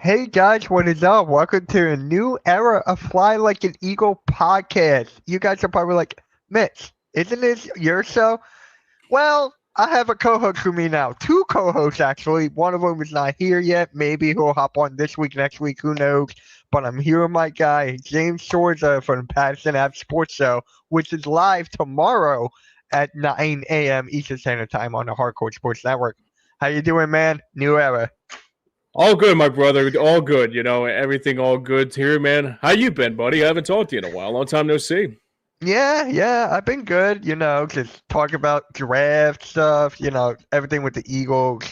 Hey guys, what is up? Welcome to a new era of Fly Like an Eagle podcast. You guys are probably like, Mitch, isn't this your show? Well, I have a co-host for me now. Two co-hosts actually. One of them is not here yet. Maybe he'll hop on this week, next week, who knows? But I'm here with my guy, James Sorza from Patterson Ave Sports Show, which is live tomorrow at 9 a.m. Eastern Standard Time on the Hardcore Sports Network. How you doing, man? New era. All good, my brother. All good. Everything all good here, man. How you been, buddy? I haven't talked to you in a while. Long time no see. Yeah, I've been good, just talk about draft stuff, everything with the Eagles,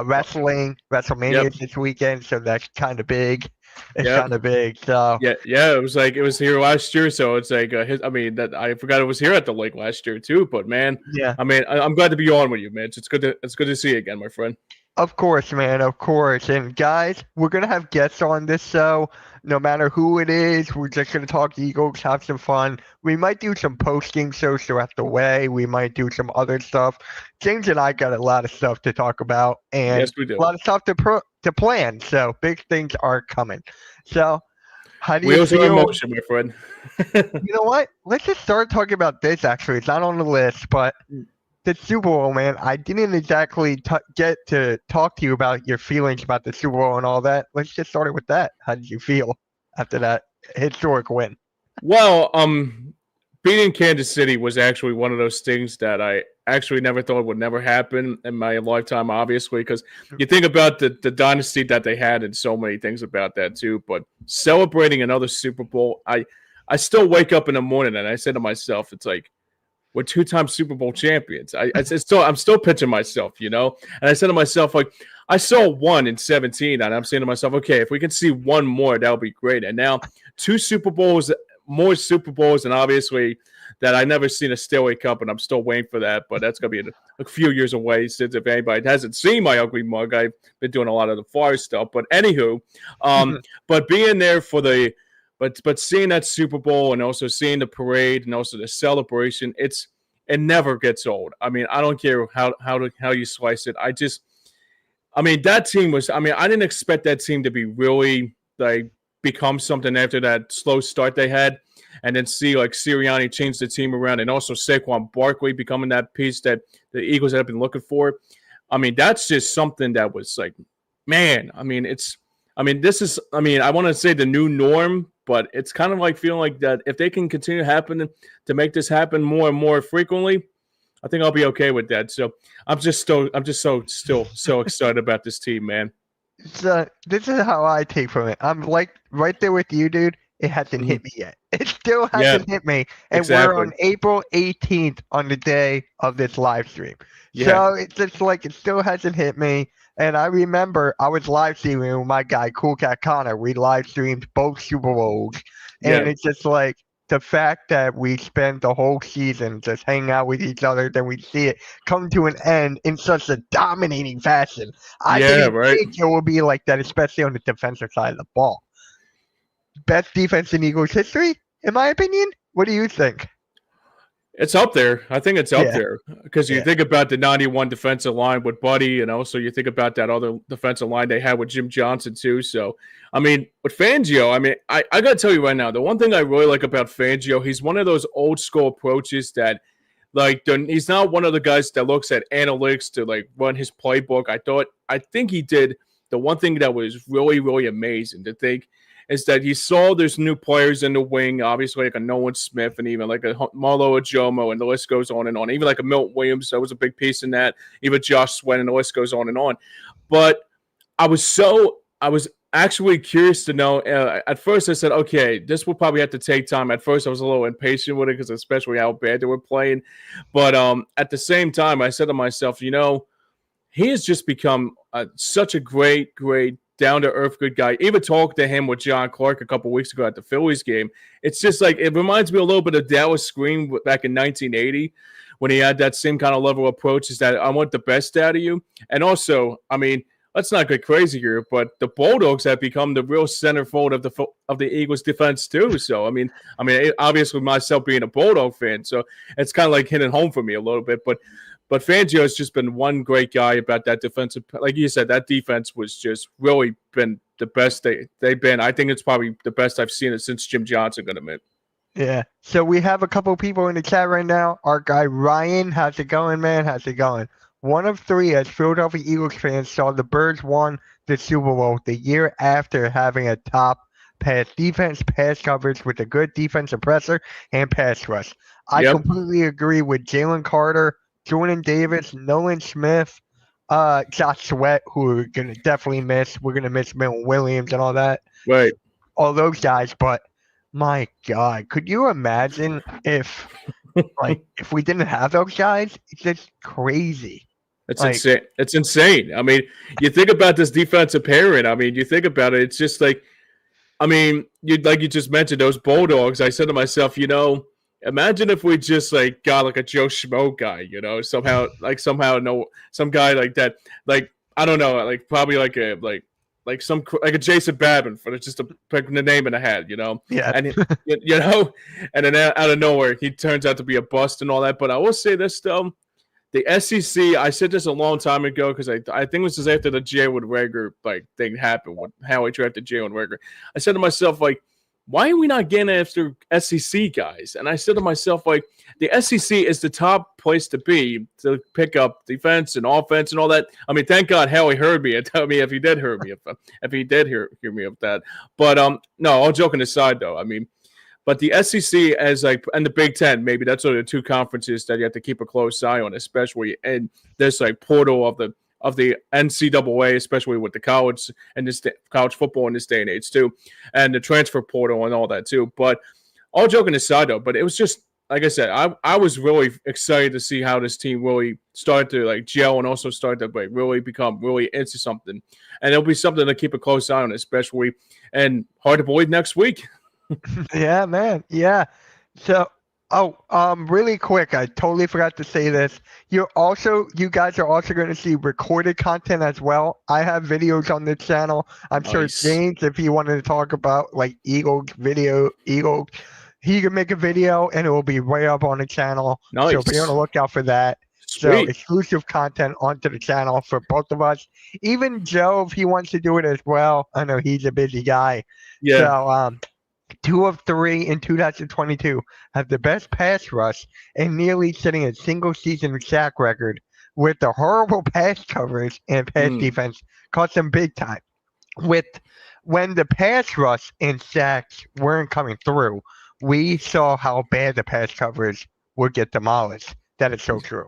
wrestling, WrestleMania Yep. this weekend, so that's kind of big. It's Yep. kind of big, so Yeah. It was here last year, so it's like that I forgot it was here at the lake last year too. But man, yeah. I'm glad to be on with you, man. It's good to see you again, my friend. Of course, man, of course. And guys, we're gonna have guests on this show. No matter who it is, we're just gonna talk Eagles, have some fun. We might do some post-game shows throughout the way. We might do some other stuff. James and I got a lot of stuff to talk about and Yes, we a do. lot of stuff to plan. So big things are coming. So how do you Wheels are in feel? motion, my friend. You know what? Let's just start talking about this. Actually, it's not on the list, but the Super Bowl, man. I didn't exactly get to talk to you about your feelings about the Super Bowl and all that. Let's just start it with that. How did you feel after that historic win? Well, beating Kansas City was actually one of those things that I actually never thought would never happen in my lifetime, obviously, because you think about the dynasty that they had and so many things about that too. But celebrating another Super Bowl, I still wake up in the morning and I say to myself, it's like we're two-time Super Bowl champions. I'm still pitching myself, and I said to myself, like, I saw one in 17, and I'm saying to myself, okay, if we can see one more, that'll be great. And now two Super Bowls, more Super Bowls, and obviously that I never seen a Stanley Cup, and I'm still waiting for that. But that's gonna be a few years away. Since if anybody hasn't seen my ugly mug, I've been doing a lot of the far stuff. But anywho, but being there for the but seeing that Super Bowl and also seeing the parade and also the celebration, it never gets old. I mean, I don't care how you slice it. That team was. I mean, I didn't expect that team to be really like become something after that slow start they had, and then see like Sirianni change the team around, and also Saquon Barkley becoming that piece that the Eagles have been looking for. I mean, that's just something that was like, man. This is. I want to say the new norm, but it's kind of like feeling like that if they can continue to make this happen more and more frequently, I think I'll be okay with that. So I'm just still so excited about this team, man. So this is how I take from it. I'm like right there with you, dude. It hasn't Mhm. hit me yet. It still Yeah, hasn't hit me. And we're exactly. on April 18th on the day of this live stream. Yeah, So it's just like it still hasn't hit me. And I remember I was live streaming with my guy, Cool Cat Connor. We live streamed both Super Bowls. And yeah, it's just like the fact that we spent the whole season just hanging out with each other, then we see it come to an end in such a dominating fashion. I yeah. didn't Right. think it would be like that, especially on the defensive side of the ball. Best defense in Eagles history, in my opinion. What do you think? It's up there. I think it's up Yeah, there because you yeah. think about the '91 defensive line with Buddy, and also you think about that other defensive line they had with Jim Johnson too. So, with Fangio, I got to tell you right now, the one thing I really like about Fangio, he's one of those old school approaches that, like, he's not one of the guys that looks at analytics to like run his playbook. I think he did the one thing that was really, really amazing to think is that he saw there's new players in the wing, obviously like a Nolan Smith and even like a Marlo Ajomo, and the list goes on and on. Even like a Milt Williams, that was a big piece in that. Even Josh Sweat, and the list goes on and on. But I was actually curious to know. At first, I said, okay, this will probably have to take time. At first, I was a little impatient with it because especially how bad they were playing. But at the same time, I said to myself, he has just become such a great, down to earth, good guy. Even talked to him with John Clark a couple weeks ago at the Phillies game. It's just like it reminds me a little bit of Dallas Green back in 1980 when he had that same kind of level of approach. Is that I want the best out of you, and also, let's not get crazy here, but the Bulldogs have become the real centerfold of the Eagles defense too. So obviously myself being a Bulldog fan, so it's kind of like hitting home for me a little bit, but Fangio has just been one great guy about that defensive. Like you said, that defense was just really been the best they've been. I think it's probably the best I've seen it since Jim Johnson got them in. Yeah. So we have a couple people in the chat right now. Our guy Ryan, how's it going, man? How's it going? One of three, as Philadelphia Eagles fans, saw the Birds won the Super Bowl the year after having a top pass defense, pass coverage with a good defensive pressure and pass rush. I completely agree with Jalen Carter, Jordan Davis, Nolan Smith, Josh Sweat, who we're gonna definitely miss. We're gonna miss Milton Williams and all that. Right. All those guys, but my God, could you imagine if we didn't have those guys? It's just crazy. It's insane. It's insane. I mean, you think about this defensive pairing. I mean, you think about it. It's just like, I mean, you just mentioned those Bulldogs. I said to myself, imagine if we just got a Joe Schmo guy, somehow know some guy like that. I don't know, probably a Jason Babin for just to pick the name in the hat, Yeah. And and then out of nowhere he turns out to be a bust and all that. But I will say this though. The SEC, I said this a long time ago because I think it was just after the Jalen Reagor thing happened when Howie drafted Jalen Reagor. I said to myself, why are we not getting after SEC guys? And I said to myself, the SEC is the top place to be to pick up defense and offense and all that. I mean, thank God Howie heard me and tell me if he did hear me if he did hear me of that. But no, all joking aside though, I mean. But the SEC and the Big Ten, maybe that's sort of the two conferences that you have to keep a close eye on, especially in this portal of the NCAA, especially with the college and this college football in this day and age too, and the transfer portal and all that too. But all joking aside though, but it was just like I said, I was really excited to see how this team really started to gel and also start to really become really into something, and it'll be something to keep a close eye on, especially and hard to believe next week. Yeah, man. Yeah. So, really quick, I totally forgot to say this. You guys are also going to see recorded content as well. I have videos on this channel. I'm sure James, if he wanted to talk about Eagles, he can make a video and it will be right up on the channel. Nice. So be on the lookout for that. Sweet. So exclusive content onto the channel for both of us. Even Joe, if he wants to do it as well. I know he's a busy guy. Yeah. So, 2 of 3 in 2022 have the best pass rush and nearly setting a single season sack record with the horrible pass coverage and pass defense cost them big time. When the pass rush and sacks weren't coming through, we saw how bad the pass coverage would get demolished. That is so true.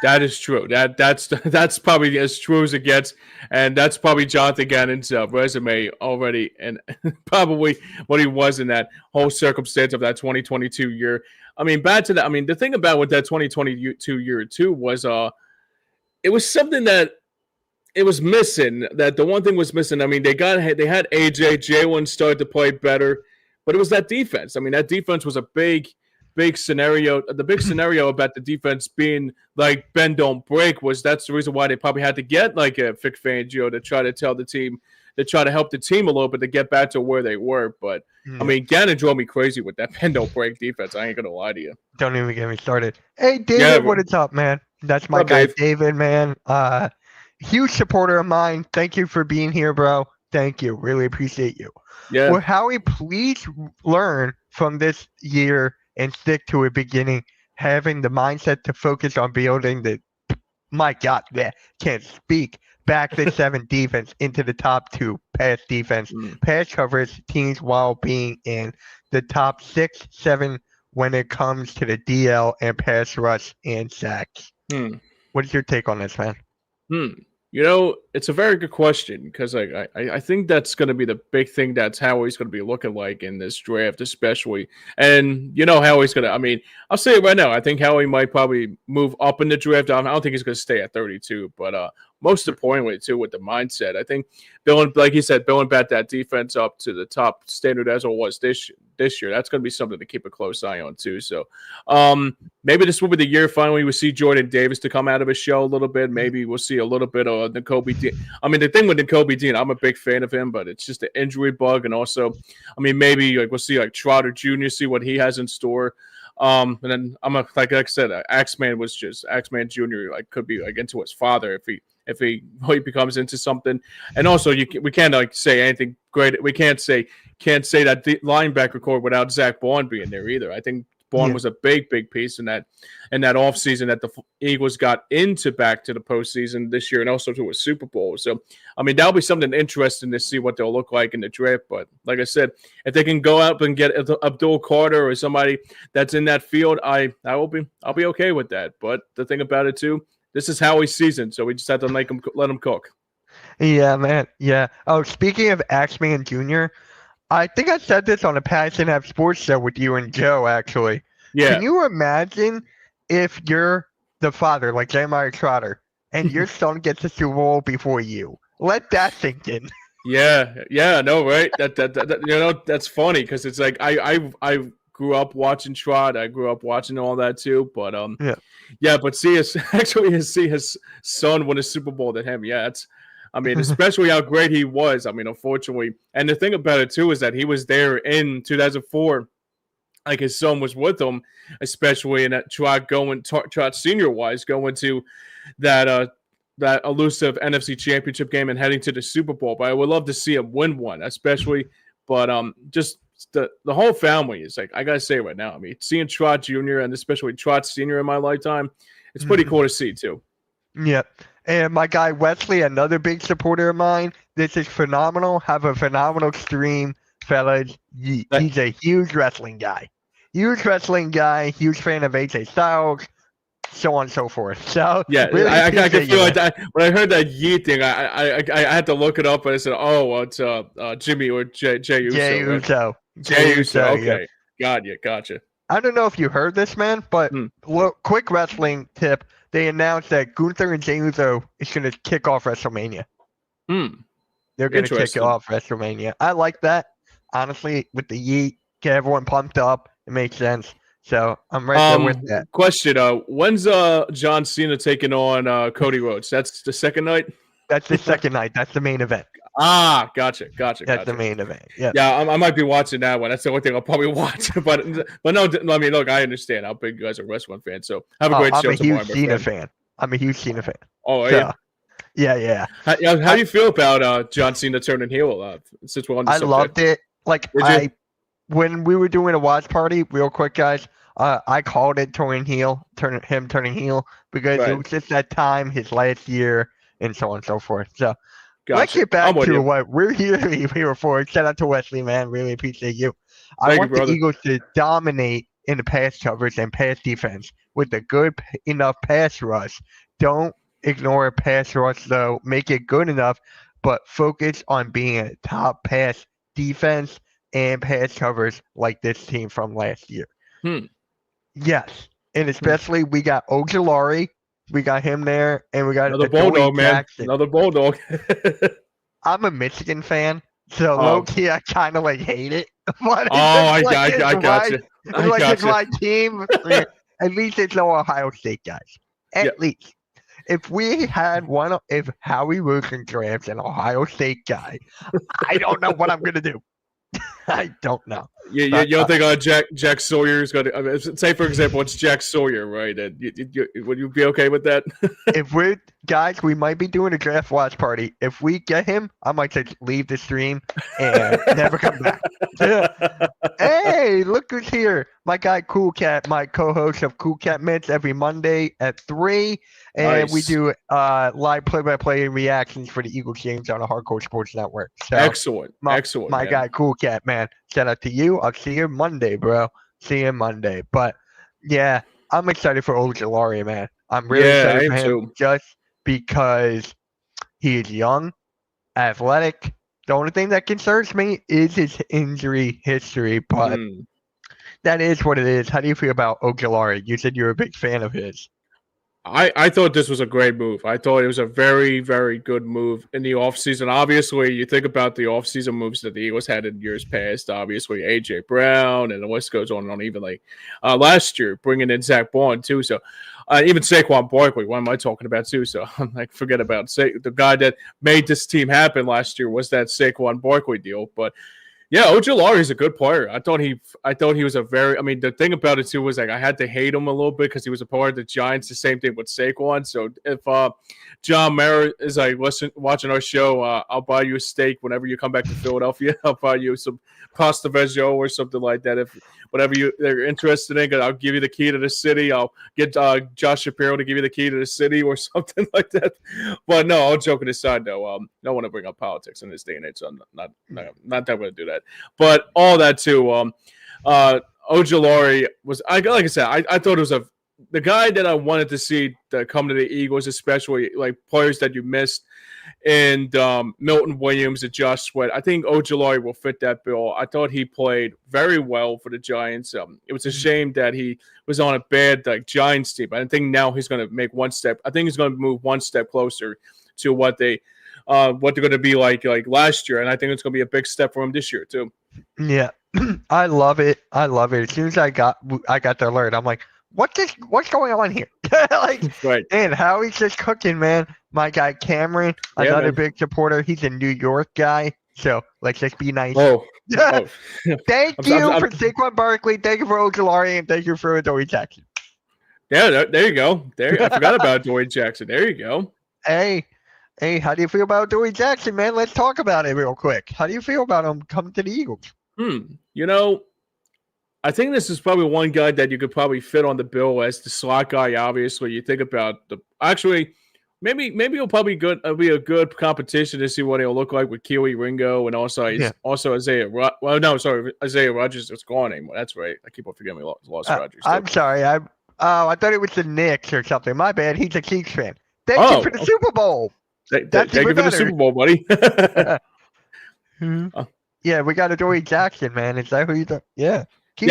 That is true. That's probably as true as it gets, and that's probably Jonathan Gannon's resume already, and probably what he was in that whole circumstance of that 2022 year. I mean, back to that. I mean, the thing about with that 2022 year too was it was something that it was missing. That the one thing was missing. I mean, they had AJ. Jalen started to play better, but it was that defense. I mean, that defense was a big scenario. The big scenario about the defense being bend don't break was that's the reason why they probably had to get a Vic Fangio to try to tell the team to try to help the team a little bit to get back to where they were. But I mean, Gannon drove me crazy with that bend don't break defense. I ain't gonna lie to you. Don't even get me started. Hey David, what is up, man? That's my guy, David, man. Huge supporter of mine. Thank you for being here, bro. Thank you. Really appreciate you. Yeah. Well, Howie, please learn from this year and stick to it beginning, having the mindset to focus on building can't speak, back the 7 defense into the top 2 pass defense, pass coverage teams while being in the top 6, 7 when it comes to the DL and pass rush and sacks. What is your take on this, man? It's a very good question because I think that's going to be the big thing. That's how he's going to be looking like in this draft, especially. And how he's going to. I mean, I'll say it right now. I think Howie might probably move up in the draft. I don't think he's going to stay at 32, but most importantly too with the mindset, I think like he said, building back that defense up to the top standard as it was this year. That's going to be something to keep a close eye on too. So maybe this will be the year finally we see Jordan Davis to come out of his shell a little bit. Maybe we'll see a little bit of Nakobe Dean. I mean, the thing with Nakobe Dean, I'm a big fan of him, but it's just an injury bug, and also, I mean, maybe we'll see Trotter Jr. see what he has in store. And then like I said, Axeman Jr. could be into his father if he really becomes into something. And also, we can't say anything great. We can't say that the linebacker core without Zach Bond being there either. I think Bond was a big piece in that offseason that the Eagles got back to the postseason this year and also to a Super Bowl. So, I mean, that'll be something interesting to see what they'll look like in the draft. But like I said, if they can go out and get Abdul Carter or somebody that's in that field, I'll be okay with that. But the thing about it too, this is Howie's season, so we just have to let him cook. Yeah, man. Yeah. Oh, speaking of Axeman Jr., I think I said this on a Passion Have Sports show with you and Joe, actually. Yeah. Can you imagine if you're the father, like Jeremiah Trotter, and your son gets a Super Bowl before you? Let that sink in. Yeah, no, right? That that's funny because it's like I grew up watching Trot. I grew up watching all that too. But but see his son win a Super Bowl than him. Yeah, especially how great he was. I mean, unfortunately, and the thing about it too is that he was there in 2004. Like his son was with him, especially in that Trot senior wise going to that elusive NFC Championship game and heading to the Super Bowl. But I would love to see him win one, especially. But just the whole family is like, I gotta say right now. I mean, seeing Trot Jr. and especially Trot Senior in my lifetime, it's pretty cool to see too. Yep. And my guy Wesley, another big supporter of mine. This is phenomenal. Have a phenomenal stream, fellas. He's a huge wrestling guy. Huge fan of AJ Styles, so on and so forth. So yeah, really I can feel like that. When I heard that Yee thing, I had to look it up and I said, "Oh, it's Jimmy or Jay Uso." Jay Uso. Jay Uso. Okay, gotcha. I don't know if you heard this, man, but quick wrestling tip: they announced that Gunther and Jey Uso is going to kick off WrestleMania. They're going to kick off WrestleMania. I like that, honestly, with the Yeet, get everyone pumped up. It makes sense. So I'm right there with that. Question: when's John Cena taking on Cody Rhodes? That's the second night. That's the second night. That's the main event. Ah, gotcha. That's the main event. Yeah. Yeah, I might be watching that one. That's the only thing I'll probably watch. But no, I mean, look, I understand how big you guys are wrestling fans. So have a great show. I'm a huge Cena fan. Oh, are you? Yeah. How do you feel about John Cena turning heel? Since we're on the subject? Loved it. When we were doing a watch party, real quick, guys, I called it turning heel because it was just that time, his last year, and so on and so forth. So let's get back to what we're here for. Shout out to Wesley, man. Really appreciate you. I want the Eagles to dominate in the pass coverage and pass defense with a good enough pass rush. Don't ignore a pass rush, though. Make it good enough, but focus on being a top pass defense and pass covers like this team from last year. Yes. And especially we got Ojulari. We got him there. And we got another Bulldog, man. Another Bulldog. I'm a Michigan fan. So low-key, I kind of hate it. But I got you. It's my team. At least it's no Ohio State guys. At least. If we had if Howie Roseman drafts an Ohio State guy, I don't know what I'm going to do. I don't know. You don't think Jack Sawyer is going to say, for example, it's Jack Sawyer, right? Would you be okay with that? If we might be doing a draft watch party. If we get him, I might just leave the stream and never come back. Hey, look who's here. My guy Cool Cat, my co-host of Cool Cat Mints every Monday at 3. And we do live play-by-play reactions for the Eagles games on the Hardcore Sports Network. So excellent. My guy Cool Cat, man. Shout out to you. I'll see you Monday, bro. But yeah, I'm excited for Ojulari, man. I'm really excited for him too. Just because he is young, athletic. The only thing that concerns me is his injury history, but that is what it is. How do you feel about Ojulari? You said you're a big fan of his. I thought this was a great move. I thought it was a very, very good move in the offseason. Obviously, you think about the offseason moves that the Eagles had in years past. Obviously, A.J. Brown and the list goes on and on. Even last year, bringing in Zach Bond, too. So even Saquon Barkley, what am I talking about, too? So I'm forget about the guy that made this team happen last year was that Saquon Barkley deal. But Yeah, Ojulari is a good player. I thought he was a very. I mean, the thing about it too was like I had to hate him a little bit because he was a part of the Giants. The same thing with Saquon. So if John Mara is like watching our show, I'll buy you a steak whenever you come back to Philadelphia. I'll buy you some pasta veggie or something like that. If whatever they're interested in, I'll give you the key to the city. I'll get Josh Shapiro to give you the key to the city or something like that. But no, all joking aside, though, I don't want to bring up politics in this day and age. So I'm not that going to do that. But all that too, Ojulari was, like I said, I thought it was the guy that I wanted to see to come to the Eagles, especially like players that you missed, and Milton Williams and Josh Sweat. I think Ojulari will fit that bill. I thought he played very well for the Giants. It was a shame that he was on a bad Giants team. I think now he's going to make one step. I think he's going to move one step closer to what they're going to be like last year, and I think it's going to be a big step for him this year too. Yeah, I love it. As soon as I got the alert, I'm like, what's going on here? Right. Man, Howie's just cooking, man. My guy Cameron, another big supporter. He's a New York guy, so let's just be nice. Thank you for Saquon Barkley. Thank you for Ojulari, and thank you for Adoree Jackson. Yeah, there you go. I forgot about Adoree Jackson. There you go. Hey, how do you feel about Adoree Jackson, man? Let's talk about it real quick. How do you feel about him coming to the Eagles? I think this is probably one guy that you could probably fit on the bill as the slot guy. Obviously, you think about maybe he'll probably be a good competition to see what he'll look like with Kelee Ringo and also Isaiah. Isaiah Rodgers is gone anymore. That's right. I keep on forgetting we lost Rodgers. I'm sorry. I thought it was the Knicks or something. My bad. He's a Chiefs fan. Thank you for the Super Bowl. Thank you for the Super Bowl, buddy. Yeah, we got Adoree Jackson, man. Is that who you thought? Yeah. I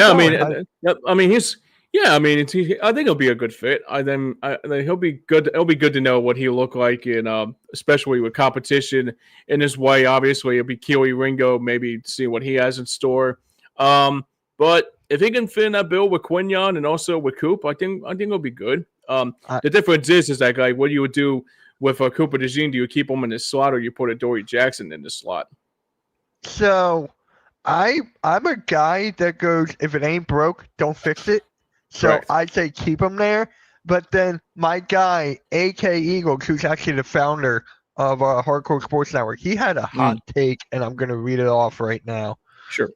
think he'll be a good fit. I think he'll be good. It'll be good to know what he'll look like in, especially with competition in his way. Obviously, it'll be Kelee Ringo. Maybe see what he has in store. But if he can fit in that bill with Quinyon and also with Coop, I think it'll be good. The difference is that what you would do with Cooper DeJean. Do you keep him in the slot or you put Adoree Jackson in the slot? So I'm a guy that goes, if it ain't broke, don't fix it. So right. I say keep him there. But then my guy, AK Eagles, who's actually the founder of Hardcore Sports Network, he had a hot take, and I'm going to read it off right now. Sure.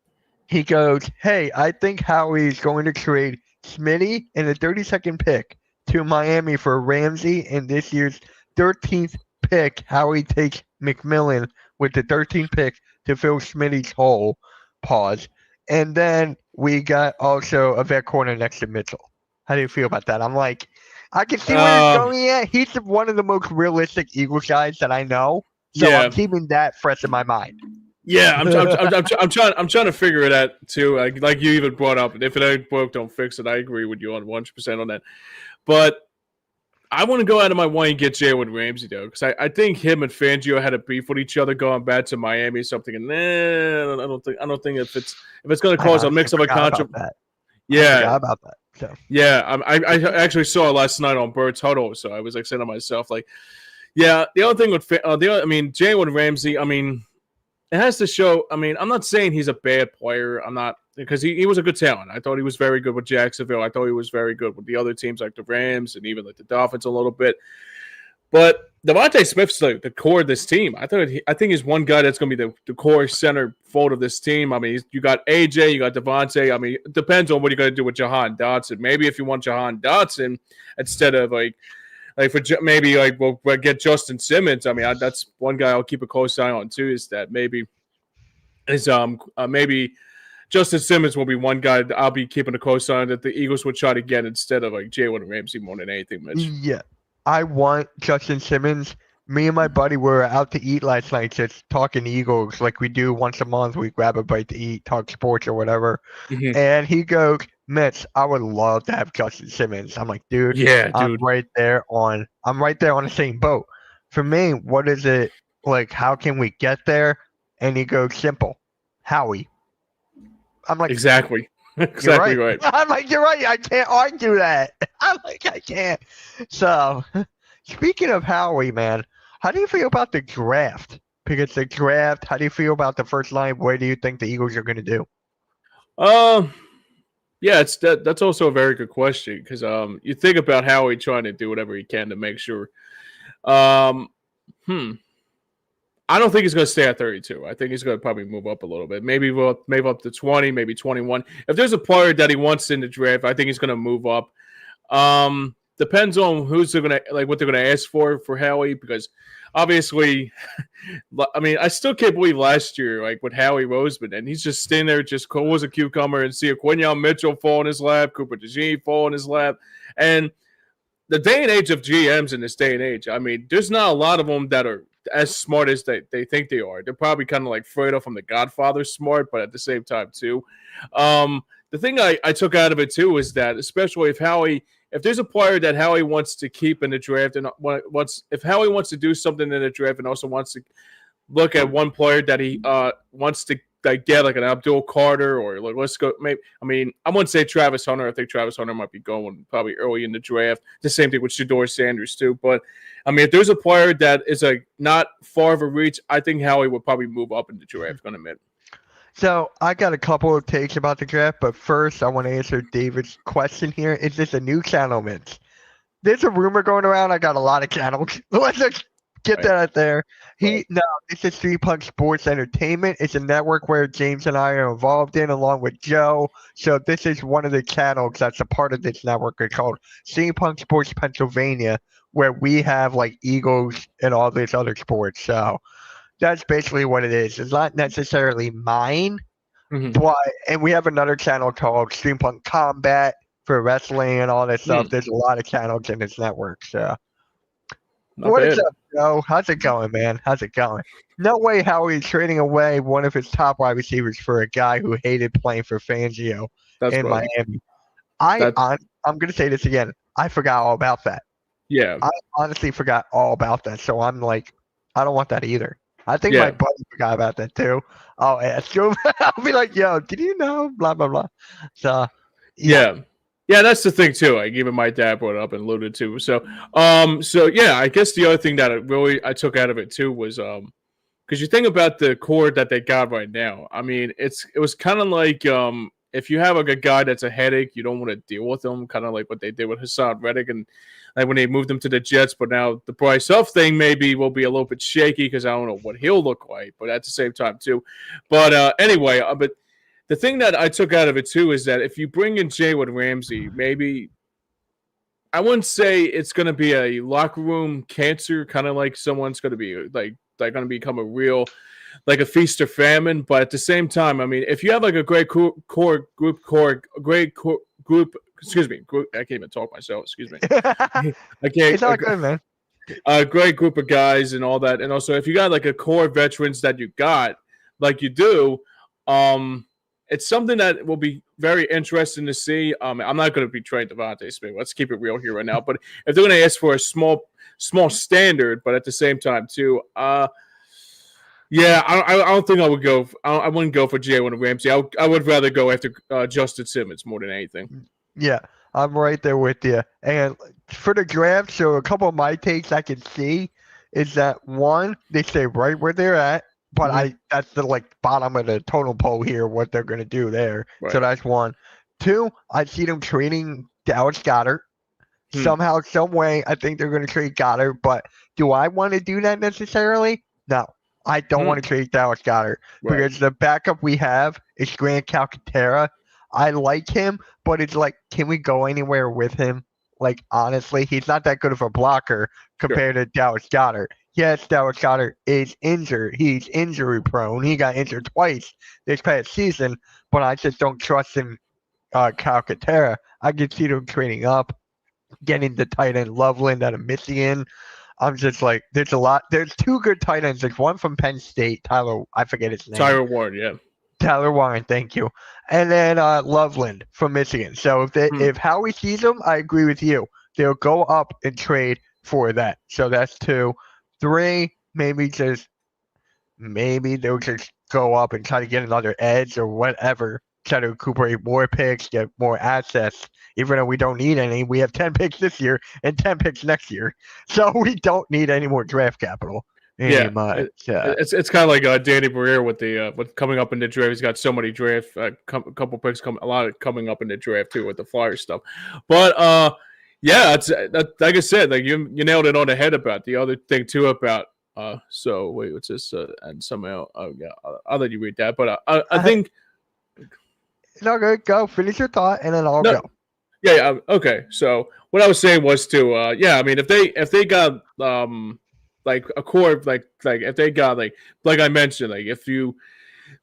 He goes, hey, I think Howie's going to trade Smitty and the 32nd pick to Miami for Ramsey, and this year's 13th pick, Howie takes McMillan with the 13th pick to fill Smitty's hole. Pause. And then we got also a vet corner next to Mitchell. How do you feel about that? I'm like, I can see where he's going at. He's one of the most realistic Eagles guys that I know. So I'm keeping that fresh in my mind. Yeah, I'm trying to figure it out too. Like you even brought up, if it ain't broke, don't fix it. I agree with you on 100% on that. But I want to go out of my way and get Jalen Ramsey though, because I think him and Fangio had a beef with each other going back to Miami or something. And I don't think if it's going to cause a mix of a controversy. Yeah, I forgot about that. So. Yeah, I actually saw it last night on Bird's Huddle, so I was like saying to myself, like, yeah. The other thing with Jalen Ramsey, it has to show. I'm not saying he's a bad player. I'm not, because he was a good talent. I thought he was very good with Jacksonville. I thought he was very good with the other teams like the Rams and even like the Dolphins a little bit. But Devontae Smith's like the core of this team. I think he's one guy that's going to be the core center fold of this team. You got AJ, you got Devontae. It depends on what you're going to do with Jahan Dotson. Maybe if you want Jahan Dotson instead of we'll get Justin Simmons. That's one guy I'll keep a close eye on too. Is that maybe Justin Simmons will be one guy that I'll be keeping a close eye on that the Eagles would try to get instead of Jalen Ramsey more than anything, Mitch. Yeah, I want Justin Simmons. Me and my buddy were out to eat last night, just talking Eagles like we do once a month. We grab a bite to eat, talk sports or whatever. Mm-hmm. And he goes, Mitch, I would love to have Justin Simmons. I'm like, dude, I'm right there on the same boat. For me, what is it like? How can we get there? And he goes, simple, Howie. I'm like, exactly right. I'm like, you're right. I can't argue that. I'm like, I can't. So, speaking of Howie, man, how do you feel about the draft? because the draft, how do you feel about the first line? What do you think the Eagles are going to do? Um, yeah, that's also a very good question because you think about Howie trying to do whatever he can to make sure. Um, hmm. I don't think he's going to stay at 32. I think he's going to probably move up a little bit. Maybe up to 20, maybe 21. If there's a player that he wants in the draft, I think he's going to move up. Depends on who's they're going to like what they're going to ask for Howie because obviously, I mean, I still can't believe last year like with Howie Roseman and he's just standing there just cool as a cucumber and see a Quinyon Mitchell fall in his lap, Cooper DeJean fall in his lap, and the day and age of GMs in this day and age, I mean, there's not a lot of them that are as smart as they think they are. They're probably kind of like Fredo from The Godfather smart, but at the same time too. The thing I took out of it too is that especially if there's a player that Howie wants to keep in the draft and if Howie wants to do something in the draft and also wants to look at one player that he wants to get like an Abdul Carter or like let's go maybe I mean I wouldn't say Travis Hunter. I think Travis Hunter might be going probably early in the draft. The same thing with Shedeur Sanders too. But I mean if there's a player that is like not far of a reach, I think Howie would probably move up in the draft. Gonna admit. So I got a couple of takes about the draft, but first I want to answer David's question here. Is this a new channel, Mitch? There's a rumor going around. I got a lot of channels. Let's just get that out there. No, this is Street Punk Sports Entertainment. It's a network where James and I are involved in, along with Joe. So this is one of the channels that's a part of this network. It's called Street Punk Sports Pennsylvania, where we have like Eagles and all these other sports. So that's basically what it is. It's not necessarily mine, but and we have another channel called Stream Punk Combat for wrestling and all that stuff. There's a lot of channels in this network. So what is up, Joe? How's it going, man? How's it going? No way Howie's trading away one of his top wide receivers for a guy who hated playing for Fangio in Miami. I'm gonna say this again. I forgot all about that. Yeah. I honestly forgot all about that. So I'm like, I don't want that either. I think my buddy forgot about that too. I'll ask him. I'll be like, yo, did you know? Blah, blah, blah. So, yeah, that's the thing too. Like even my dad brought it up and alluded to. So yeah, I guess the other thing that I took out of it too was because you think about the core that they got right now. I mean, it was kind of like if you have like a guy that's a headache, you don't want to deal with them. Kind of like what they did with Hassan Reddick and like when they moved him to the Jets. But now the Bryce Huff thing maybe will be a little bit shaky because I don't know what he'll look like. But at the same time too. But anyway, but the thing that I took out of it too is that if you bring in Jalen Ramsey, maybe I wouldn't say it's going to be a locker room cancer, kind of like someone's going to be like going to become a real. Like a feast or famine, but at the same time, I mean, if you have like a great group, excuse me, I can't even talk myself. Excuse me, I can't. It's all good, man. A great group of guys and all that, and also if you got like a core veterans that you got, like you do, it's something that will be very interesting to see. I'm not going to betray Devontae Smith. Let's keep it real here right now. But if they're going to ask for a small standard, but at the same time too, yeah, I don't think I would go. I wouldn't go for Jalen Ramsey. I would rather go after Justin Simmons more than anything. Yeah, I'm right there with you. And for the draft, so a couple of my takes I can see is that one, they stay right where they're at, but that's the like bottom of the totem pole here, what they're going to do there. Right. So that's one. Two, I see them trading Dallas Goedert. Somehow, some way, I think they're going to trade Goddard, but do I want to do that necessarily? No. I don't want to trade Dallas Goedert because the backup we have is Grant Calcaterra. I like him, but it's like, can we go anywhere with him? Like, honestly, he's not that good of a blocker compared to Dallas Goedert. Yes, Dallas Goedert is injured. He's injury prone. He got injured twice this past season, but I just don't trust him, Calcaterra. I can see them trading up, getting the tight end Loveland out of Michigan. I'm just like, there's a lot. There's two good tight ends. There's one from Penn State, Tyler. I forget his name. Tyler Warren, yeah. Tyler Warren, thank you. And then Loveland from Michigan. So if Howie sees them, I agree with you. They'll go up and trade for that. So that's two. Three, maybe they'll just go up and try to get another edge or whatever. Try to recuperate more picks, get more assets. Even though we don't need any, we have 10 picks this year and 10 picks next year. So we don't need any more draft capital. Pretty Yeah, much. it's kind of like Danny Briere with coming up in the draft. He's got so many draft, a couple picks a lot of coming up in the draft too with the Flyers stuff. But yeah, it's like I said, like you nailed it on the head about the other thing too about. So wait, what's this? And somehow, yeah, I'll let you read that. But I think No, go finish your thought, and then I'll no, go. yeah, okay. So what I was saying was to yeah, I mean if they got like a core like if they got like I mentioned, like if you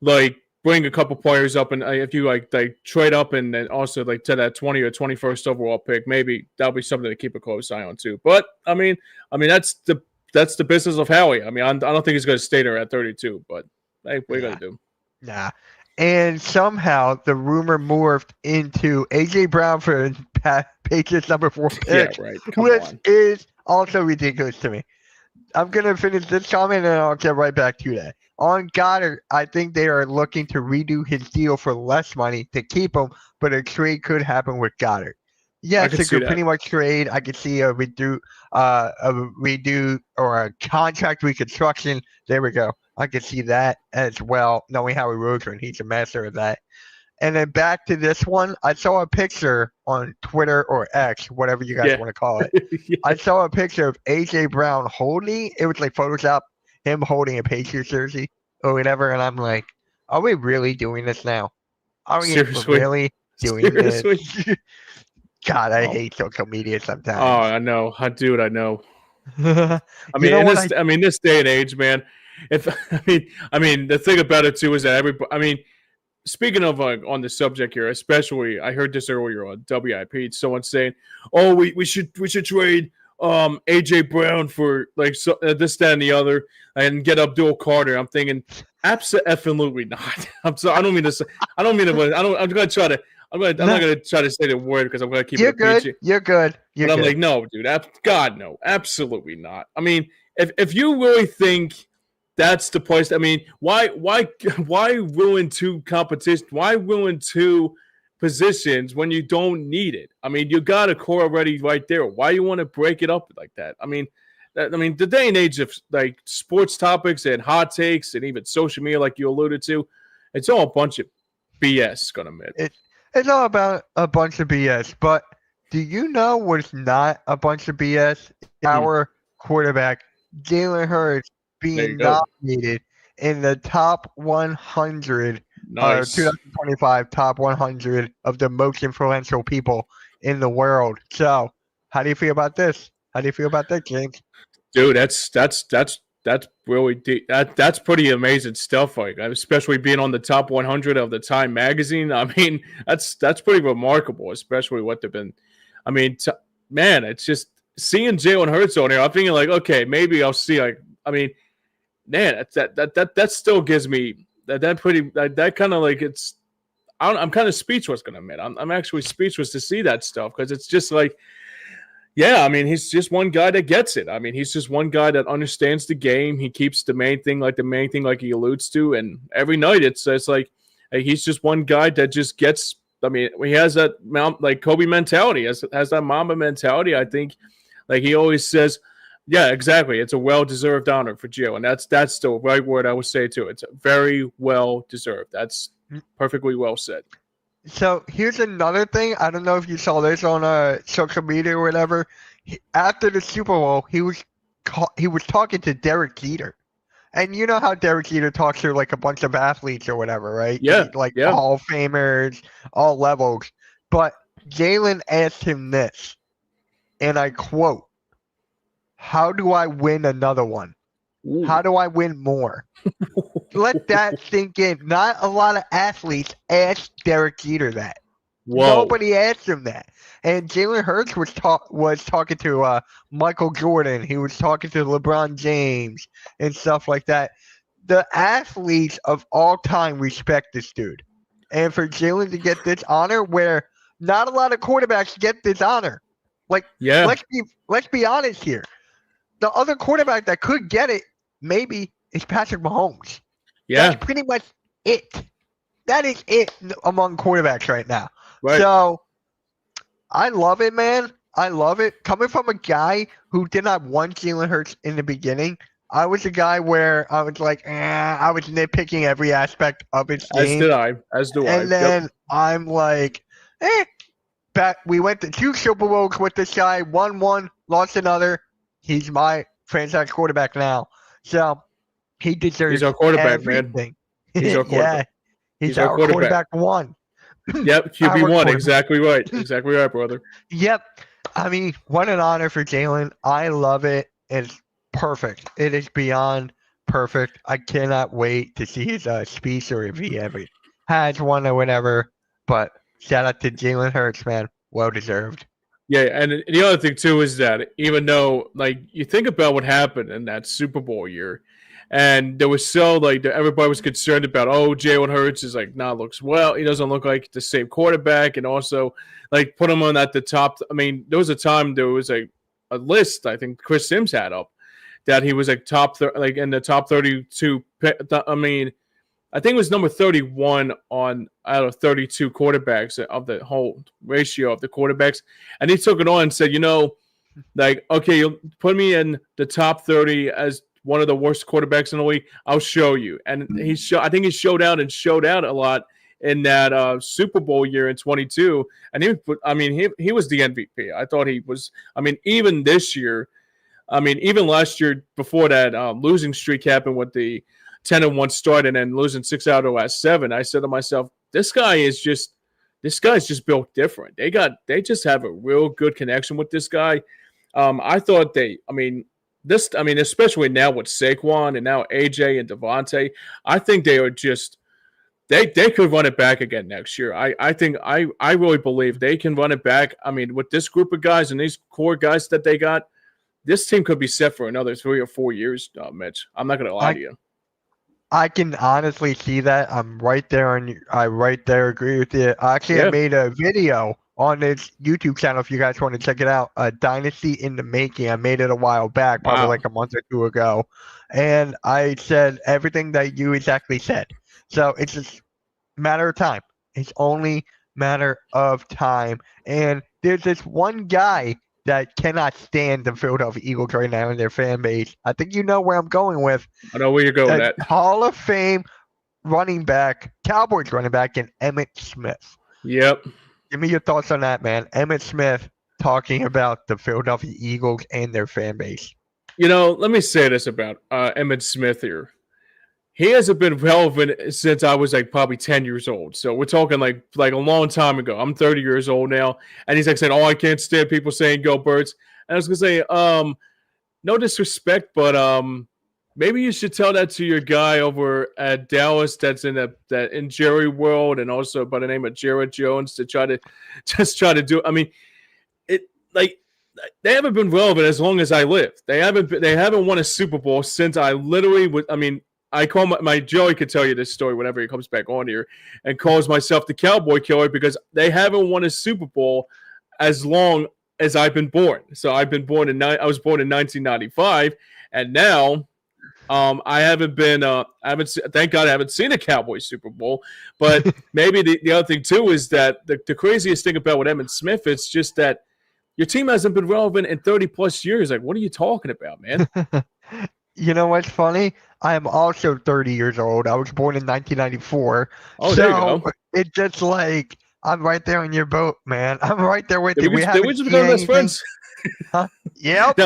like bring a couple players up and if you like trade up and then also like to that 20 or 21st overall pick, maybe that'll be something to keep a close eye on too. But I mean that's the business of Howie. I mean I don't think he's going to stay there at 32, but hey, what are you going to do? Nah. And somehow the rumor morphed into AJ Brown for Patriots number 4 pick, Yeah, right. which is also ridiculous to me. I'm going to finish this comment and I'll get right back to that. On Goddard, I think they are looking to redo his deal for less money to keep him, but a trade could happen with Goddard. Yes, it could pretty much trade. I could see a redo or a contract reconstruction. There we go. I could see that as well, knowing Howie Roseman. He's a master of that. And then back to this one, I saw a picture on Twitter or X, whatever you guys want to call it. Yeah. I saw a picture of A.J. Brown holding, it was like Photoshop, him holding a Patriots jersey or whatever, and I'm like, are we really doing this now? Are we really doing this? God, I hate social media sometimes. Oh, I know. Dude, I know. I mean, this day and age, man. I mean, the thing about it too is that speaking of on the subject here, especially, I heard this earlier on WIP. Someone saying, "Oh, we should trade AJ Brown for like this, that, and the other, and get Abdul Carter." I'm thinking, absolutely not. I'm sorry. I don't mean to say. I'm not going to try to say the word because I'm going to keep it PG. You're good. But I'm like, no, dude. God, no, absolutely not. I mean, if you really think that's the place. I mean, why ruin two competition? Why ruin two positions when you don't need it? I mean, you got a core already right there. Why you want to break it up like that? I mean, the day and age of like sports topics and hot takes and even social media, like you alluded to, it's all a bunch of BS. Gonna admit it's all about a bunch of BS. But do you know what's not a bunch of BS? Our quarterback, Jalen Hurts, being nominated in the top 100 2025 top 100 of the most influential people in the world. So, how do you feel about this? How do you feel about that, James? Dude, that's really deep. That's pretty amazing stuff. Like, especially being on the top 100 of the Time magazine. I mean, that's pretty remarkable. Especially what they've been. I mean, man, it's just seeing Jalen Hurts on here. I'm thinking like, okay, maybe I'll see. Like, I mean. Man, that still gives me that kind of like it's. I'm kind of speechless. Gonna admit, I'm actually speechless to see that stuff because it's just like, yeah. I mean, he's just one guy that gets it. I mean, he's just one guy that understands the game. He keeps the main thing like he alludes to, and every night it's like he's just one guy that just gets. I mean, he has that like Kobe mentality, has that Mamba mentality. I think, like he always says. Yeah, exactly. It's a well-deserved honor for Joe, and that's the right word I would say too. It's very well-deserved. That's perfectly well said. So here's another thing. I don't know if you saw this on social media or whatever. After the Super Bowl, he was talking to Derek Jeter, and you know how Derek Jeter talks to like a bunch of athletes or whatever, right? Yeah, Hall of Famers, all levels. But Jalen asked him this, and I quote. How do I win another one? Ooh. How do I win more? Let that sink in. Not a lot of athletes ask Derek Jeter that. Whoa. Nobody asked him that. And Jalen Hurts was talking to Michael Jordan. He was talking to LeBron James and stuff like that. The athletes of all time respect this dude. And for Jalen to get this honor where not a lot of quarterbacks get this honor. Like, yeah. Let's be honest here. The other quarterback that could get it, maybe, is Patrick Mahomes. Yeah. That's pretty much it. That is it among quarterbacks right now. Right. So, I love it, man. I love it. Coming from a guy who did not want Jalen Hurts in the beginning, I was a guy where I was like, I was nitpicking every aspect of his As game. did I. As do I. And then I'm like, we went to 2 Super Bowls with this guy, won one, lost another. He's my franchise quarterback now. So he deserves He's our quarterback, man. everything. He's our quarterback. Yeah, he's our quarterback one. Yep, QB1. Exactly right. Exactly right, brother. Yep. I mean, what an honor for Jalen. I love it. It's perfect. It is beyond perfect. I cannot wait to see his speech or if he ever has one or whatever. But shout out to Jalen Hurts, man. Well deserved. Yeah, and the other thing too is that even though, like, you think about what happened in that Super Bowl year, and there was so like everybody was concerned about, oh, Jalen Hurts is like not looks well. He doesn't look like the same quarterback, and also like put him on at the top. I mean, there was a time there was a list I think Chris Sims had up that he was like like in the top 32. I mean, I think it was number 31 on out of 32 quarterbacks of the whole ratio of the quarterbacks. And he took it on and said, like, okay, you'll put me in the top 30 as one of the worst quarterbacks in the league. I'll show you. And I think he showed out a lot in that Super Bowl year in 22. And he was the MVP. I thought he was, even this year, even last year before that losing streak happened with the 10-1 start and then losing 6 out of the last 7, I said to myself, this guy's just built different. They just have a real good connection with this guy. I thought especially now with Saquon and now AJ and Devontae, I think they are just they could run it back again next year. I really believe they can run it back. I mean, with this group of guys and these core guys that they got, this team could be set for another 3 or 4 years, Mitch. I'm not going to lie to you. I can honestly see that. I'm right there, and I right there agree with you. Actually, I made a video on this YouTube channel if you guys want to check it out. Dynasty in the Making. I made it a while back, probably like a month or 2 ago, and I said everything that you exactly said. So it's just a matter of time. It's only matter of time. And there's this one guy that cannot stand the Philadelphia Eagles right now in their fan base. I think you know where I'm going with. I know where you're going at. Hall of Fame running back, Cowboys running back, and Emmitt Smith. Yep. Give me your thoughts on that, man. Emmitt Smith talking about the Philadelphia Eagles and their fan base. Let me say this about Emmitt Smith here. He hasn't been relevant since I was like probably 10 years old. So we're talking like a long time ago. I'm 30 years old now. And he's like saying, I can't stand people saying go Birds. And I was going to say, no disrespect, but maybe you should tell that to your guy over at Dallas that's in that in Jerry World and also by the name of Jared Jones to try to do. I mean, they haven't been relevant as long as I lived. They haven't won a Super Bowl since I literally would. I call my Joey could tell you this story whenever he comes back on here, and calls myself the Cowboy Killer because they haven't won a Super Bowl as long as I've been born. So I was born in 1995, and now I haven't been. Thank God I haven't seen a Cowboys Super Bowl. But maybe the other thing too is that the craziest thing about with Emmitt Smith, it's just that your team hasn't been relevant in 30 plus years. Like, what are you talking about, man? You know what's funny? I am also 30 years old. I was born in 1994. Oh, there you go. It's just like I'm right there in your boat, man. I'm right there with you. We just become best friends. Huh? Yep.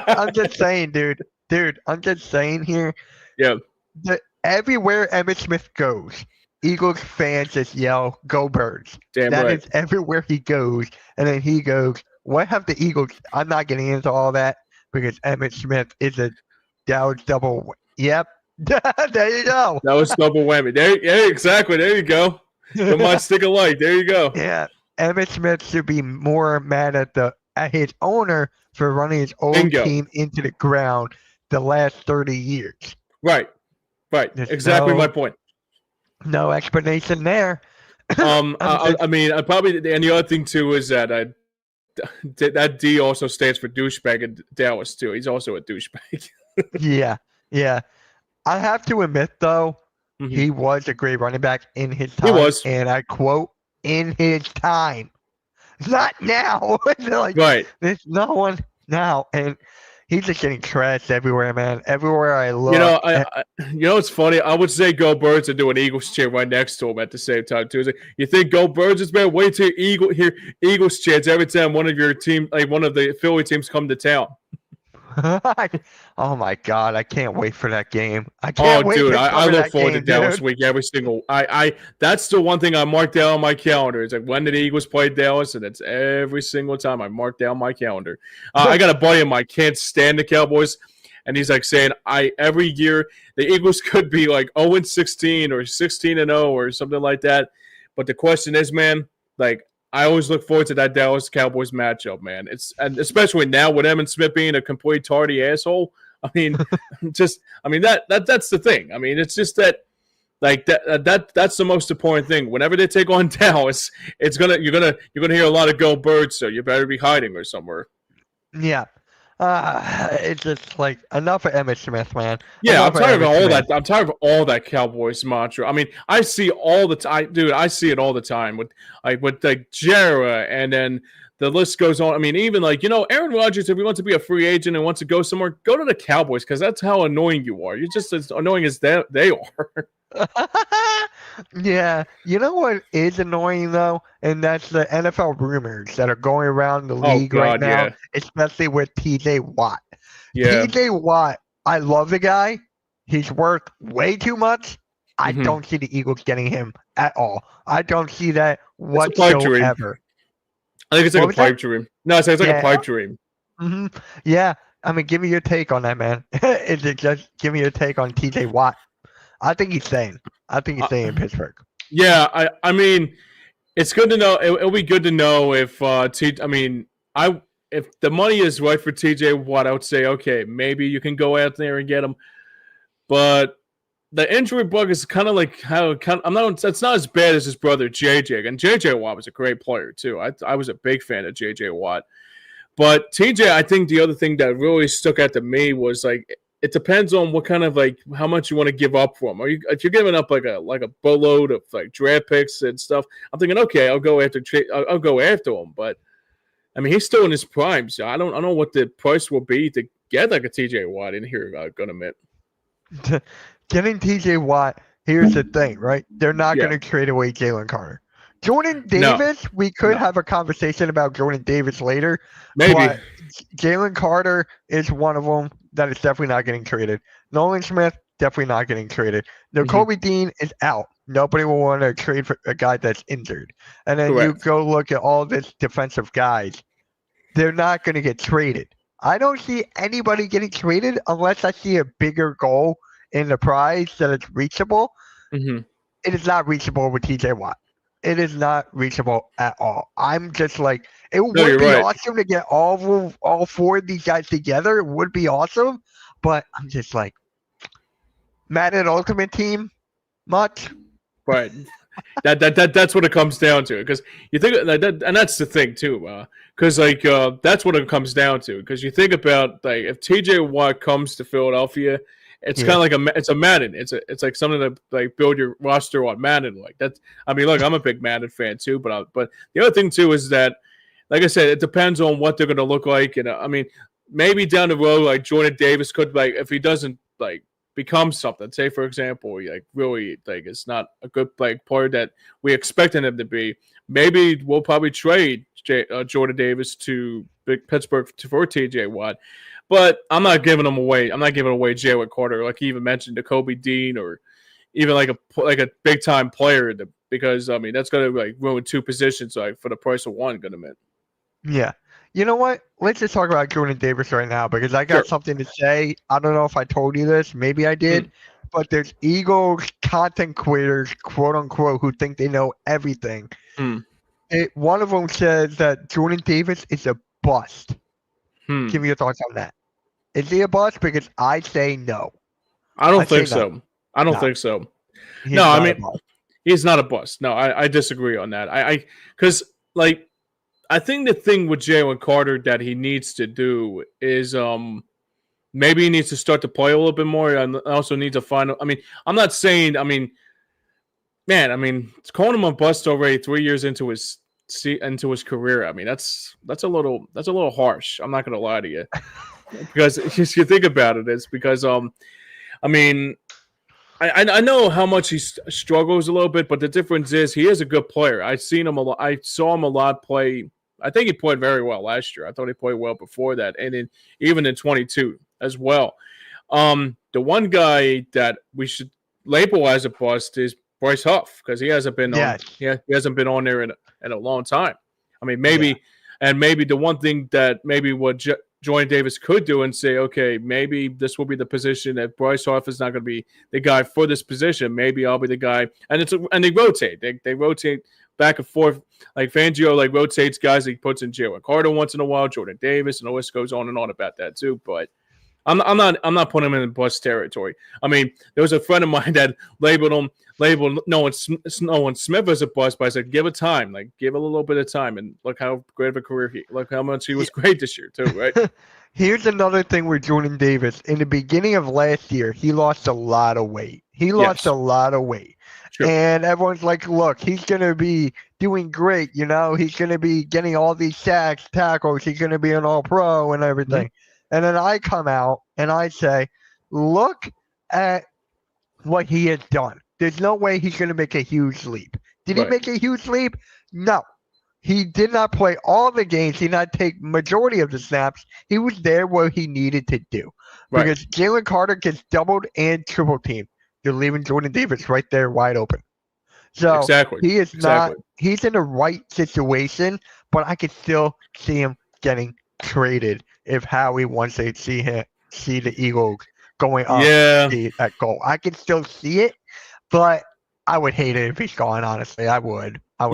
I'm just saying, dude. I'm just saying here. Yeah. Everywhere Emmitt Smith goes, Eagles fans just yell, "Go Birds!" Damn that right. is everywhere he goes, and then he goes, "What have the Eagles?" I'm not getting into all that. Because Emmitt Smith is a Dallas double. Yep. There you go. That was double whammy. Yeah, exactly. There you go. Come on, stick a light. There you go. Yeah. Emmitt Smith should be more mad at his owner for running his old team into the ground the last 30 years. Right. There's exactly my point. No explanation there. I mean, and the other thing too is that that D also stands for douchebag in Dallas too. He's also a douchebag. Yeah. I have to admit though, he was a great running back in his time. He was, and I quote, "in his time," not now. Like, right. There's no one now, and He's just getting trashed everywhere, man. Everywhere I look. You know, it's funny. I would say go Birds and do an Eagles cheer right next to him at the same time too. Like, you think go Birds is bad? Wait till hear Eagles chants every time one of your team, like one of the Philly teams, come to town. Oh my God, I can't wait for that game. I can't wait. Dude, to I look forward game, to Dallas week every single. That's the one thing I marked down on my calendar. It's like when did the Eagles play Dallas, and it's every single time I mark down my calendar. I got a buddy of mine can't stand the Cowboys, and he's like saying every year the Eagles could be like 0-16 or 16-0 or something like that. But the question is, man, like I always look forward to that Dallas Cowboys matchup, man. And especially now with Emmitt Smith being a complete tardy asshole. I mean, that's the thing. I mean, it's just that, like that's the most important thing. Whenever they take on Dallas, you're gonna hear a lot of go Birds. So you better be hiding or somewhere. Yeah. It's just like enough of Emmitt Smith, man. Yeah, I'm tired of all that. I'm tired of all that Cowboys mantra. I mean, I see all the time, dude. I see it all the time with Jera, and then the list goes on. I mean, even Aaron Rodgers, if he wants to be a free agent and wants to go somewhere, go to the Cowboys because that's how annoying you are. You're just as annoying as they are. Yeah, you know what is annoying though, and that's the NFL rumors that are going around the league right now, especially with TJ Watt. Yeah, TJ Watt, I love the guy. He's worth way too much. I don't see the Eagles getting him at all. I don't see that whatsoever. I think it's like a pipe dream. No, it's like a pipe dream. Mm-hmm. Yeah, I mean, give me your take on that, man. Is it just give me your take on TJ Watt? I think he's staying. I think he's staying in Pittsburgh. Yeah, I mean, it's good to know. It'll be good to know if if the money is right for TJ Watt, I would say okay, maybe you can go out there and get him. But the injury bug is kind of like it's not as bad as his brother JJ, and JJ Watt was a great player too. I was a big fan of JJ Watt, but TJ, I think the other thing that really stuck out to me was like, it depends on what kind of how much you want to give up for him. If you're giving up like a boatload of draft picks and stuff, I'm thinking okay, I'll go after him. But I mean, he's still in his prime, so I don't know what the price will be to get like a TJ Watt in here. I'm gonna admit. Getting TJ Watt, here's the thing, right? They're not going to trade away Jalen Carter. Jordan Davis, we could have a conversation about Jordan Davis later. Maybe. But Jalen Carter is one of them that is definitely not getting traded. Nolan Smith, definitely not getting traded. Nakobe Dean is out. Nobody will want to trade for a guy that's injured. And then you go look at all these defensive guys. They're not going to get traded. I don't see anybody getting traded unless I see a bigger goal in the prize that it's reachable. It is not reachable with TJ Watt. It is not reachable at all. I'm just like, it would be awesome to get all four of these guys together. It would be awesome, but I'm just like, Madden Ultimate Team, much. Right. That's what it comes down to, because you think and that's the thing too, because that's what it comes down to, because you think about if TJ Watt comes to Philadelphia, it's kind of like it's a Madden. It's like something to build your roster on Madden. Like that's. I mean, look, I'm a big Madden fan too, but the other thing too is that, like I said, it depends on what they're going to look like, and I mean, maybe down the road, Jordan Davis could if he doesn't become something. Say for example, really it's not a good player that we expected him to be. Maybe we'll probably trade Jordan Davis to Pittsburgh for TJ Watt. But I'm not giving them away. I'm not giving away Jalen Carter, like he even mentioned, Nakobe Dean, or even like a big time player, because I mean that's gonna ruin two positions for the price of one. Gonna admit. Yeah, you know what? Let's just talk about Jordan Davis right now, because I got something to say. I don't know if I told you this. Maybe I did. But there's Eagles content creators, quote unquote, who think they know everything. One of them says that Jordan Davis is a bust. Give me your thoughts on that. Is he a bust? Because I say no. I don't think so. I don't think so. No, I mean, he's not a bust. No, I disagree on that. Because I think the thing with Jalen Carter that he needs to do is maybe he needs to start to play a little bit more, and also needs to find. I mean, I'm not saying. I mean, man. I mean, calling him a bust already 3 years into his career. I mean, that's a little harsh. I'm not gonna lie to you. because if you think about it, it's because I mean, I know how much he struggles a little bit, but the difference is he is a good player. I've seen him a lot. I saw him a lot play. I think he played very well last year. I thought he played well before that, and even in 22 as well. The one guy that we should label as a bust is Bryce Huff because he hasn't been on. He hasn't been on there in a long time. I mean, maybe the one thing that maybe what Jordan Davis could do and say, okay, maybe this will be the position that Bryce Huff is not going to be the guy for this position. Maybe I'll be the guy, and they rotate. They rotate back and forth. Like Fangio, rotates guys. He puts in Jalen Carter once in a while, Jordan Davis, and the list goes on and on about that too. But I'm not putting him in bust territory. I mean, there was a friend of mine that labeled Nolan Smith as a bust, but I said, give it time, give it a little bit of time, and look how great of a career look how much he was great this year too, right? Here's another thing with Jordan Davis. In the beginning of last year, he lost a lot of weight. Sure. And everyone's like, look, he's going to be doing great. He's going to be getting all these sacks, tackles. He's going to be an all-pro and everything. Mm-hmm. And then I come out and I say, look at what he has done. There's no way he's going to make a huge leap. Did he make a huge leap? No. He did not play all the games. He did not take majority of the snaps. He was there where he needed to do. Right. Because Jalen Carter gets doubled and triple teamed. You're leaving Jordan Davis right there wide open. So he is not – he's in the right situation, but I could still see him getting traded if Howie wants to see the Eagles going up at goal. I can still see it, but I would hate it if he's gone, honestly. I would. I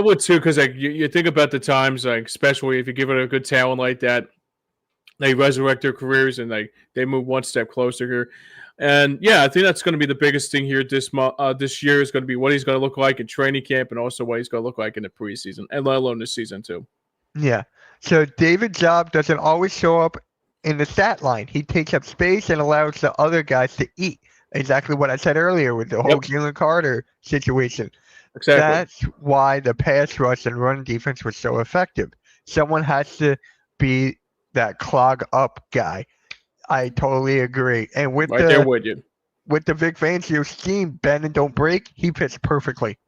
would too, because you think about the times, especially if you give it a good talent like that, they resurrect their careers and they move one step closer here. And I think that's going to be the biggest thing here this year is going to be what he's going to look like in training camp and also what he's going to look like in the preseason, and let alone this season too. Yeah. So David Job doesn't always show up in the stat line. He takes up space and allows the other guys to eat. Exactly what I said earlier with the whole Jalen Carter situation. Exactly. That's why the pass rush and run defense was so effective. Someone has to be that clog up guy. I totally agree. And with there with you. With the Vic Fangio scheme, bend and don't break, he fits perfectly.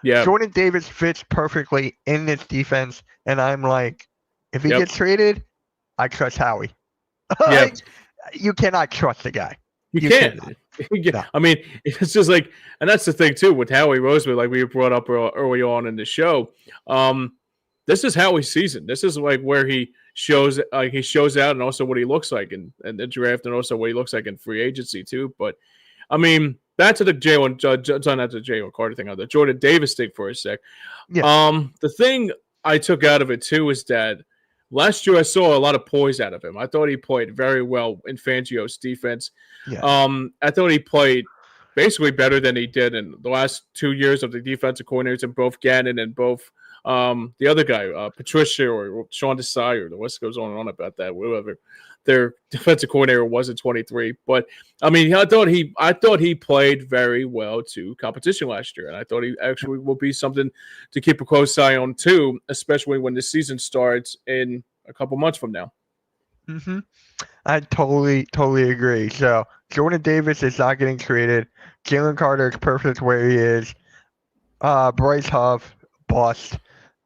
Yeah. Jordan Davis fits perfectly in this defense, and I'm like, if he gets traded, I trust Howie. You cannot trust the guy. You can't. No. I mean, it's just and that's the thing too with Howie Roseman, we brought up early on in the show. This is Howie's season. This is where he shows out, and also what he looks like in the draft, and also what he looks like in free agency too. But I mean, back to the Jalen Carter thing, the Jordan Davis thing for a sec. Yeah. The thing I took out of it too is that last year I saw a lot of poise out of him. I thought he played very well in Fangio's defense. Yeah. I thought he played basically better than he did in the last 2 years of the defensive coordinators in both Gannon and both the other guy, Patricia or Sean Desai, or the list goes on and on about that, whoever their defensive coordinator was in 23. But I mean, I thought he played very well to competition last year, and I thought he actually will be something to keep a close eye on too, especially when the season starts in a couple months from now. Mm-hmm. I totally agree. So Jordan Davis is not getting traded. Jalen Carter is perfect where he is. Bryce Huff, bust.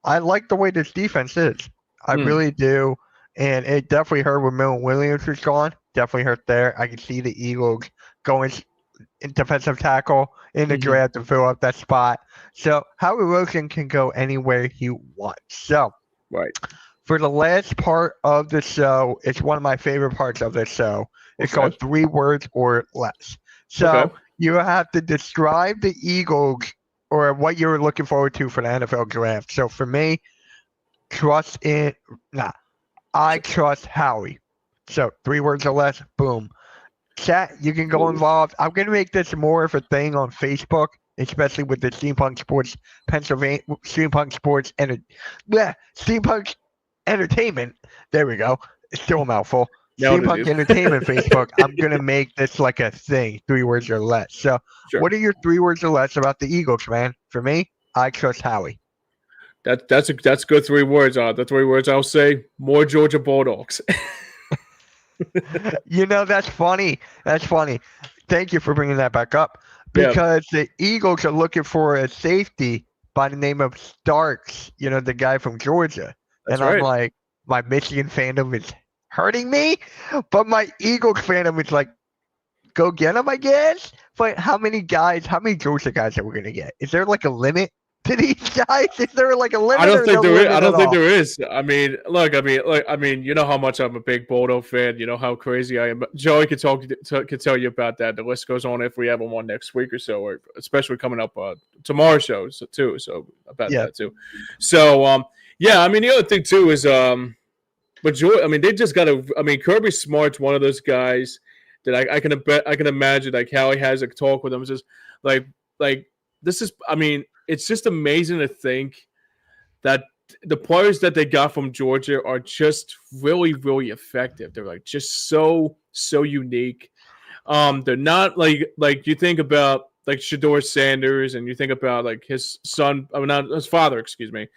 I like the way this defense is. I really do. And it definitely hurt when Milton Williams was gone. Definitely hurt there. I can see the Eagles going in defensive tackle in the draft to fill up that spot. So Howie Roseman can go anywhere he wants. So for the last part of the show, it's one of my favorite parts of the show. It's called 3 words or less. So you have to describe the Eagles or what you're looking forward to for the NFL draft. So for me, I trust Howie. So 3 words or less, boom. Chat, you can go involved. I'm going to make this more of a thing on Facebook, especially with the Steampunk Sports Steampunk Entertainment. There we go. It's still a mouthful. Steampunk Entertainment Facebook. I'm going to make this like a thing, 3 words or less. So what are your 3 words or less about the Eagles, man? For me, I trust Howie. That's good 3 words. The 3 words I'll say: more Georgia Bulldogs. That's funny. That's funny. Thank you for bringing that back up Yeah, because the Eagles are looking for a safety by the name of Starks, the guy from Georgia. that's And I'm right. like, my Michigan fandom is hurting me, but my Eagles fandom is like, go get him, I guess. But how many Georgia guys are we going to get? Is there like a limit to these guys? Is there like a I limit don't or think no there is. I limit at don't think all? there is. I mean, look. You know how much I'm a big Bodo fan. You know how crazy I am. Joey could tell you about that. The list goes on if we have him on next week or so, or especially coming up tomorrow's shows too. So about Yeah. that too. So yeah. I mean, the other thing too is but Joy. I mean, they just got to. I mean, Kirby Smart's one of those guys that I can imagine like how he has a talk with him. It's just like this is. I mean, it's just amazing to think that the players that they got from Georgia are just really, really effective. They're like just so unique. They're not like you think about like Shador Sanders, and you think about like his son, I mean, not his father, excuse me,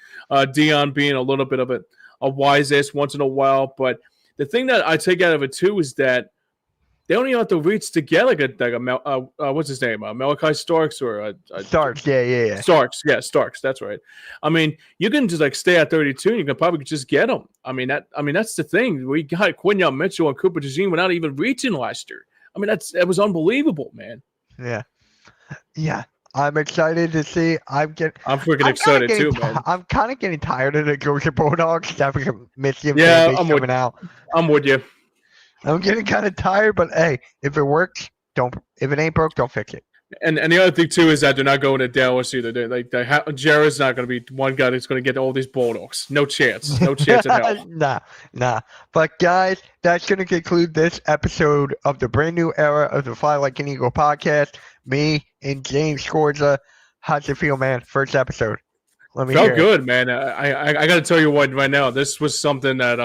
Dion being a little bit of a wise ass once in a while. But the thing that I take out of it too is that they don't even have to reach to get like a what's his name, Malachi Starks or Starks, yeah. Starks, yeah, Starks. That's right. I mean, you can just like stay at 32, and you can probably just get them. I mean, that's the thing. We got Quinyon Mitchell and Cooper DeJean without even reaching last year. I mean, that was unbelievable, man. Yeah. I'm excited to see. I'm freaking excited too, man. I'm kind of getting tired of the Georgia Bulldogs. After Michigan Yeah, coming out. I'm with you. I'm getting kind of tired, but hey, if it works, don't. If it ain't broke, don't fix it. And the other thing too is that they're not going to Dallas either. Jared's not going to be one guy that's going to get all these Bulldogs. No chance. No chance in hell. Nah. But guys, that's going to conclude this episode of the brand new era of the Fly Like an Eagle podcast. Me and James Scorza. How's it feel, man? First episode. Let me Felt good, man. I got to tell you what right now. This was something that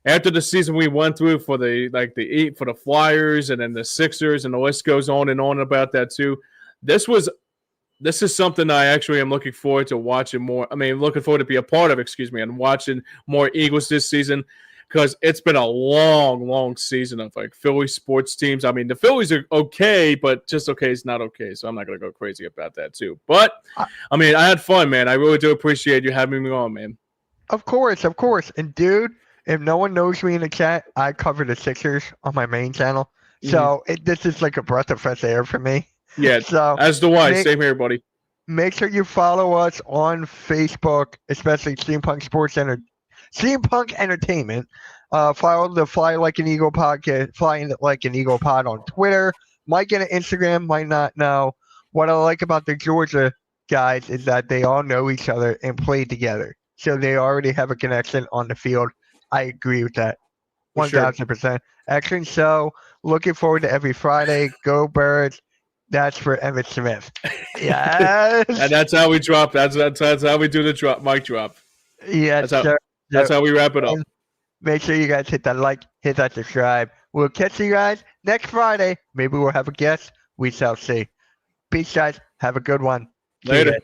after the season we went through for the Flyers and then the Sixers, and the list goes on and on about that too. This is something I actually am looking forward to watching more. I mean, looking forward to be a part of, and watching more Eagles this season, because it's been a long, long season of like Philly sports teams. I mean, the Phillies are okay, but just okay is not okay. So I'm not going to go crazy about that too. But I mean, I had fun, man. I really do appreciate you having me on, man. Of course. And dude, if no one knows me in the chat, I cover the Sixers on my main channel. So this is like a breath of fresh air for me. Yeah, so as do I. Same here, buddy. Make sure you follow us on Facebook, especially Steampunk Entertainment. Follow the Fly Like an Eagle podcast, Flying Like an Eagle pod on Twitter. Might get an Instagram, might not know. What I like about the Georgia guys is that they all know each other and play together. So they already have a connection on the field. I agree with that. 1,000%. Excellent show. Looking forward to every Friday. Go Birds. That's for Emmett Smith. Yes. And that's how we drop. That's how we do the drop. Mic drop. Yes, that's how we wrap it up. Make sure you guys hit that like, hit that subscribe. We'll catch you guys next Friday. Maybe we'll have a guest. We shall see. Peace, guys. Have a good one. Later.